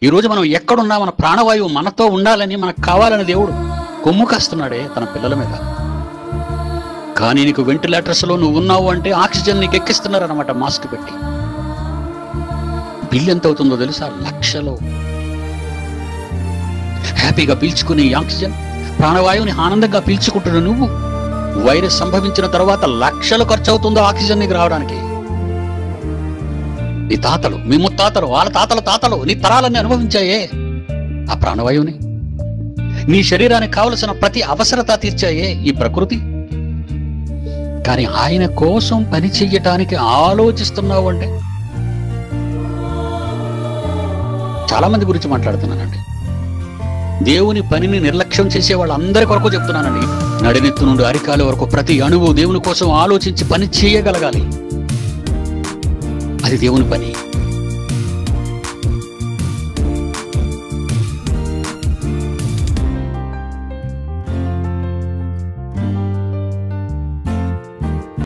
ఈరోజు మనం ఎక్కడున్నా మన ప్రాణవాయువు మనతో ఉండాలని, మనకు కావాలని దేవుడు కొమ్ము కాస్తున్నాడే తన పిల్లల మీద. కానీ నీకు వెంటిలేటర్స్లో నువ్వు ఉన్నావు అంటే ఆక్సిజన్ నీకు ఎక్కిస్తున్నారనమాట, మాస్క్ పెట్టి. బిల్ ఎంత అవుతుందో తెలుసా? లక్షలు. హ్యాపీగా పీల్చుకునే ఆక్సిజన్, ప్రాణవాయువుని ఆనందంగా పీల్చుకుంటున్న నువ్వు, వైరస్ సంభవించిన తర్వాత లక్షలు ఖర్చు అవుతుందో ఆక్సిజన్ నీకు రావడానికి. నీ తాతలు, మీ ముత్తాతలు, వాళ్ళ తాతల తాతలు, నీ తరాలన్నీ అనుభవించాయే ఆ ప్రాణవాయువుని. నీ శరీరానికి కావలసిన ప్రతి అవసరత తీర్చాయే ఈ ప్రకృతి. కానీ ఆయన కోసం పని చెయ్యటానికి ఆలోచిస్తున్నావు అంటే, చాలా మంది గురించి మాట్లాడుతున్నానండి. దేవుని పనిని నిర్లక్ష్యం చేసే వాళ్ళందరి కొరకు చెప్తున్నానండి. నడినెత్తు నుండి అరికాల వరకు ప్రతి అణువు దేవుని కోసం ఆలోచించి పని చేయగలగాలి. అది దేవుని పని.